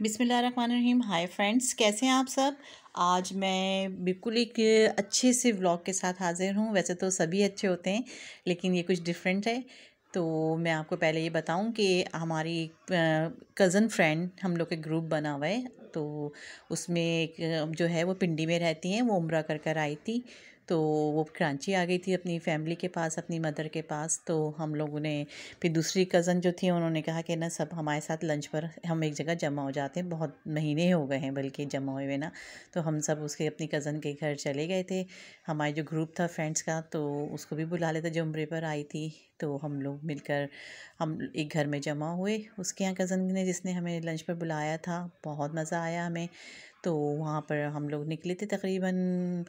बिस्मिल्लाहिर्रहमानिर्रहीम। Hi friends, कैसे हैं आप सब। आज मैं बिल्कुल एक अच्छे से व्लॉग के साथ हाज़िर हूँ। वैसे तो सभी अच्छे होते हैं लेकिन ये कुछ डिफरेंट है। तो मैं आपको पहले ये बताऊं कि हमारी कज़न फ्रेंड हम लोग के ग्रुप बना हुआ है। तो उसमें एक जो है वो पिंडी में रहती हैं, वो उम्रा कर कर आई थी। तो वो कराची आ गई थी अपनी फैमिली के पास, अपनी मदर के पास। तो हम लोगों ने फिर दूसरी कज़न जो थी उन्होंने कहा कि ना सब हमारे साथ लंच पर हम एक जगह जमा हो जाते हैं, बहुत महीने हो गए हैं बल्कि जमा हुए ना। तो हम सब उसके अपनी कज़न के घर चले गए थे। हमारे जो ग्रुप था फ्रेंड्स का, तो उसको भी बुला लेते जो उम्रे पर आई थी। तो हम लोग मिलकर हम एक घर में जमा हुए उसके यहाँ कज़न ने, जिसने हमें लंच पर बुलाया था। बहुत मज़ा आया हमें। तो वहाँ पर हम लोग निकले थे, तकरीबन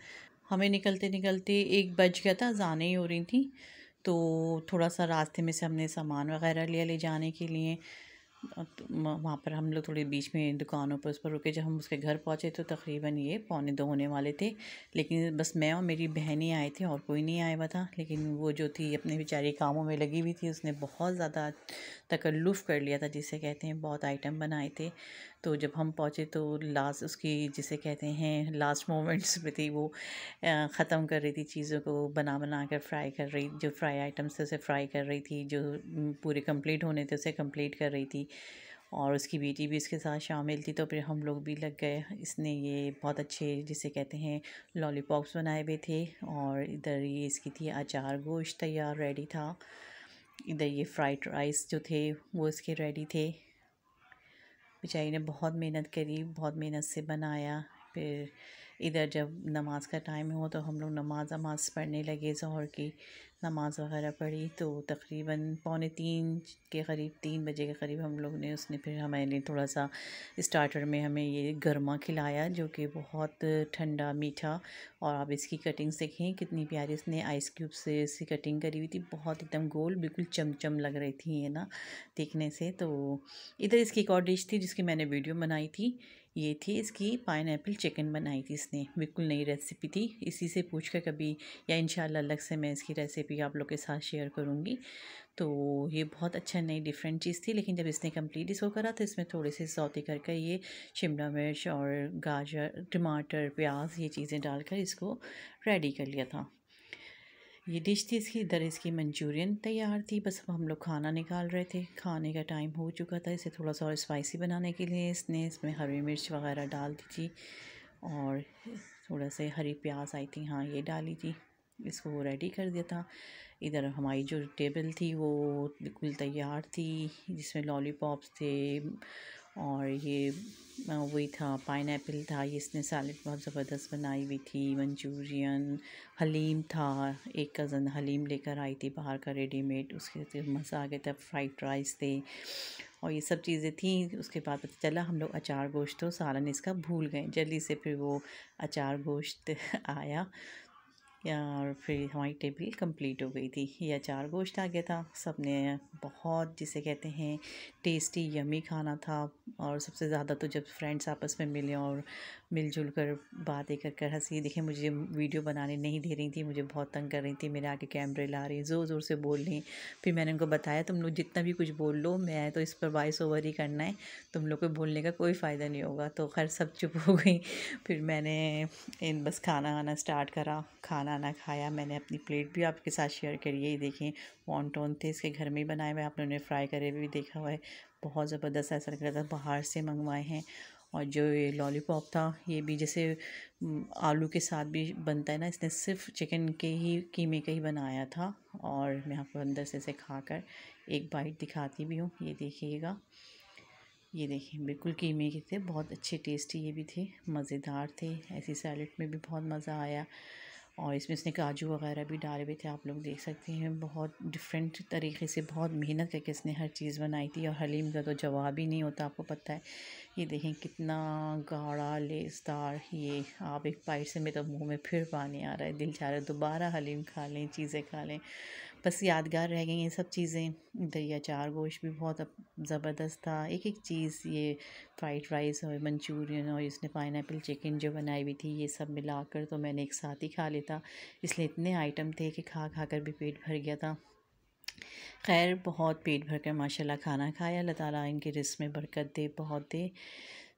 हमें निकलते निकलते 1 बज गया था, अज़ानें ही हो रही थी। तो थोड़ा सा रास्ते में से हमने सामान वगैरह लिया ले जाने के लिए। तो वहाँ पर हम लोग थोड़ी बीच में दुकानों पर उस पर रुके। जब हम उसके घर पहुँचे तो तकरीबन ये 1:45 होने वाले थे। लेकिन बस मैं और मेरी बहन ही आए थे और कोई नहीं आया हुआ था। लेकिन वो जो थी अपने बेचारी कामों में लगी हुई थी, उसने बहुत ज़्यादा तकल्लुफ़ कर लिया था, जिसे कहते हैं। बहुत आइटम बनाए थे। तो जब हम पहुँचे तो लास्ट उसकी जिसे कहते हैं लास्ट मोमेंट्स में थी वो। ख़त्म कर रही थी चीज़ों को, बना बना कर फ्राई कर रही, जो फ्राई आइटम्स थे उसे फ्राई कर रही थी, जो पूरे कंप्लीट होने थे उसे कंप्लीट कर रही थी। और उसकी बेटी भी इसके साथ शामिल थी। तो फिर हम लोग भी लग गए। इसने ये बहुत अच्छे जिसे कहते हैं लॉलीपॉप्स बनाए हुए थे। और इधर ये इसकी थी अचार गोश्त तैयार रेडी था। इधर ये फ्राइड राइस जो थे वो इसके रेडी थे। बेचारी ने बहुत मेहनत करी, बहुत मेहनत से बनाया। फिर इधर जब नमाज़ का टाइम हो तो हम लोग नमाज़ पढ़ने लगे, ज़ोहर की नमाज़ वगैरह पढ़ी। तो तकरीबन 2:45 के करीब, 3 बजे के करीब हम लोग ने उसने फिर हमारे लिए थोड़ा सा स्टार्टर में हमें ये गरमा खिलाया, जो कि बहुत ठंडा मीठा। और आप इसकी कटिंग्स देखें कितनी प्यारी, इसने आइस क्यूब से इसकी कटिंग करी हुई थी। बहुत एकदम गोल, बिल्कुल चमचम लग रही थी ये ना देखने से। तो इधर इसकी एक और डिश थी जिसकी मैंने वीडियो बनाई थी। ये थी इसकी पाइनएप्पल चिकन बनाई थी इसने, बिल्कुल नई रेसिपी थी। इसी से पूछ कर कभी या इंशाल्लाह अलग से मैं इसकी रेसिपी आप लोग के साथ शेयर करूँगी। तो ये बहुत अच्छा नई डिफरेंट चीज़ थी। लेकिन जब इसने कंप्लीट इसको करा तो इसमें थोड़े से सौते करके ये शिमला मिर्च और गाजर, टमाटर, प्याज, ये चीज़ें डालकर इसको रेडी कर लिया था। ये डिश थी इसकी। इधर इसकी मंचूरियन तैयार थी। बस अब हम लोग खाना निकाल रहे थे, खाने का टाइम हो चुका था। इसे थोड़ा सा और स्पाइसी बनाने के लिए इसने इसमें हरी मिर्च वगैरह डाल दी थी। और थोड़ा से हरी प्याज आई थी, हाँ ये डाली थी। इसको रेडी कर दिया था। इधर हमारी जो टेबल थी वो बिल्कुल तैयार थी, जिसमें लॉलीपॉप्स थे। और ये वही था, पाइनएप्पल था। ये इसने सैलेड बहुत ज़बरदस्त बनाई हुई थी। मंचूरियन, हलीम था। एक कज़न हलीम लेकर आई थी बाहर का रेडीमेड, उसके साथ मज़ा आ गया था। फ्राइड राइस थे और ये सब चीज़ें थी। उसके बाद पता चला हम लोग अचार गोश्त तो सालन इसका भूल गए जल्दी से। फिर वो अचार गोश्त आया और फिर हमारी टेबल कंप्लीट हो गई थी। ये अचार गोश्त आ गया था। सब ने बहुत जिसे कहते हैं टेस्टी यमी खाना था। और सबसे ज़्यादा तो जब फ्रेंड्स आपस में मिले और मिलजुल कर बातें कर कर हंसी। देखिए मुझे वीडियो बनाने नहीं दे रही थी, मुझे बहुत तंग कर रही थी। मेरे आगे कैमरे ला रही, ज़ोर ज़ोर से बोल रही। फिर मैंने उनको बताया तुम लोग जितना भी कुछ बोल लो, मैं तो इस पर वॉइस ओवर ही करना है, तुम लोग को बोलने का कोई फ़ायदा नहीं होगा। तो खैर सब चुप हो गई। फिर मैंने इन बस खाना वाना स्टार्ट करा, खाना ना खाया। मैंने अपनी प्लेट भी आपके साथ शेयर करी है। ये देखें वॉन्टोन थे इसके घर में ही बनाए हुए, आप लोगों ने फ्राई करे हुए भी देखा हुआ है। बहुत ज़बरदस्त, ऐसा लग रहा था बाहर से मंगवाए हैं। और जो ये लॉलीपॉप था ये भी जैसे आलू के साथ भी बनता है ना, इसने सिर्फ चिकन के ही कीमे का ही बनाया था। और मैं आपको अंदर से इसे खाकर एक बाइट दिखाती भी हूँ, ये देखिएगा। ये देखिए बिल्कुल कीमे के थे, बहुत अच्छे टेस्टी ये भी थे, मज़ेदार थे। ऐसी सैलेड में भी बहुत मज़ा आया। और इसमें इसने काजू वगैरह भी डाले हुए थे, आप लोग देख सकते हैं। बहुत डिफरेंट तरीके से, बहुत मेहनत करके इसने हर चीज़ बनाई थी। और हलीम का तो जवाब ही नहीं होता, आपको पता है। ये देखें कितना गाढ़ा लेसदार। ये आप एक बाइट से मेरे तो मुंह में फिर पानी आ रहा है, दिल चाह रहा है दोबारा हलीम खा लें, चीज़ें खा लें। बस यादगार रह गई ये सब चीज़ें। इधर ये अचार गोश्त भी बहुत ज़बरदस्त था। एक एक चीज़, ये फ्राइड राइस और मंचूरियन और इसने पाइनएप्पल चिकन जो बनाई हुई थी, ये सब मिलाकर तो मैंने एक साथ ही खा लेता। इसलिए इतने आइटम थे कि खा खा कर भी पेट भर गया था। खैर बहुत पेट भर कर माशाल्लाह खाना खाया। अल्लाह ताला इनके रिज़्क़ में बरकत दे, बहुत दे।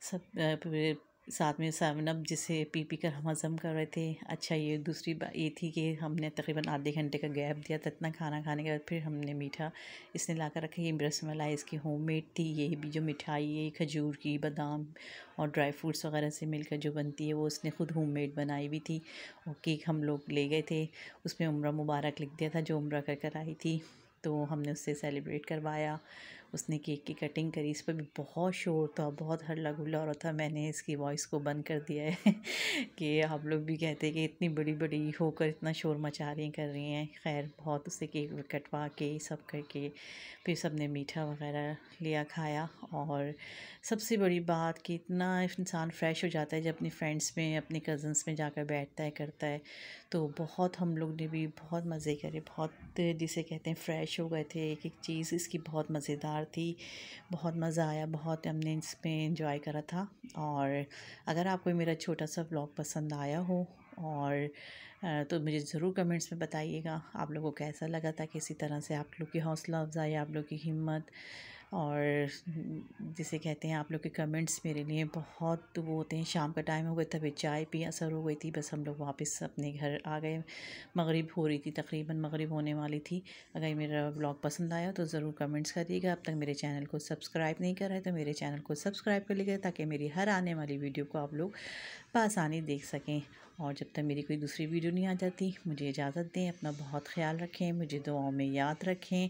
सब फिर साथ में 7 अप जिसे पी कर हम हज़म कर रहे थे। अच्छा, ये दूसरी बात ये थी कि हमने तकरीबन आधे घंटे का गैप दिया था। इतना खाना खाने के बाद फिर हमने मीठा इसने ला कर रखा। ये रसमलाई इसकी होममेड थी। ये भी जो मिठाई है खजूर की, बादाम और ड्राई फ्रूट्स वगैरह से मिलकर जो बनती है वो उसने ख़ुद होममेड बनाई हुई थी। और केक हम लोग ले गए थे, उसमें उम्र मुबारक लिख दिया था जो उम्र कर आई थी, तो हमने उससे सेलिब्रेट करवाया। उसने केक की कटिंग करी। इस पर भी बहुत शोर था, बहुत हल्ला गुल्ला हो रहा था। मैंने इसकी वॉइस को बंद कर दिया है कि आप लोग भी कहते हैं कि इतनी बड़ी बड़ी होकर इतना शोर मचा रही कर रही हैं। खैर, बहुत उससे केक कटवा के सब करके फिर सब ने मीठा वगैरह लिया, खाया। और सबसे बड़ी बात कि इतना इंसान फ्रेश हो जाता है जब अपनी फ्रेंड्स में, अपने कज़न्स में जाकर बैठता है, करता है। तो बहुत हम लोग ने भी बहुत मज़े करे, बहुत जिसे कहते हैं फ्रेश हो गए थे। एक एक चीज़ इसकी बहुत मज़ेदार थी, बहुत मज़ा आया, बहुत हमने इसमें एंजॉय करा था। और अगर आपको मेरा छोटा सा व्लॉग पसंद आया हो और तो मुझे ज़रूर कमेंट्स में बताइएगा आप लोगों को कैसा लगा था। किसी तरह से आप लोग की हौसला अफ़ज़ाई, आप लोग की हिम्मत और जिसे कहते हैं आप लोग के कमेंट्स मेरे लिए बहुत वो होते हैं। शाम का टाइम हो गया था, फिर चाय पी असर हो गई थी, बस हम लोग वापस अपने घर आ गए। मगरिब हो रही थी, तकरीबन मगरिब होने वाली थी। अगर मेरा व्लॉग पसंद आया तो ज़रूर कमेंट्स करिएगा। अब तक मेरे चैनल को सब्सक्राइब नहीं करा है तो मेरे चैनल को सब्सक्राइब कर लीजिएगा, ताकि मेरी हर आने वाली वीडियो को आप लोग बआसानी देख सकें। और जब तक मेरी कोई दूसरी वीडियो नहीं आ जाती, मुझे इजाज़त दें। अपना बहुत ख़्याल रखें, मुझे दुआओं में याद रखें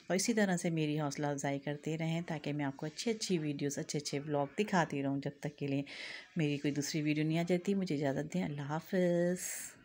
और इसी तरह से मेरी हौसला अफ़ज़ाई करते रहें, ताकि मैं आपको अच्छी अच्छी वीडियोस, अच्छे अच्छे व्लॉग दिखाती रहूँ। जब तक के लिए मेरी कोई दूसरी वीडियो नहीं आ जाती, मुझे इजाज़त दें। अल्लाह हाफ़िज़।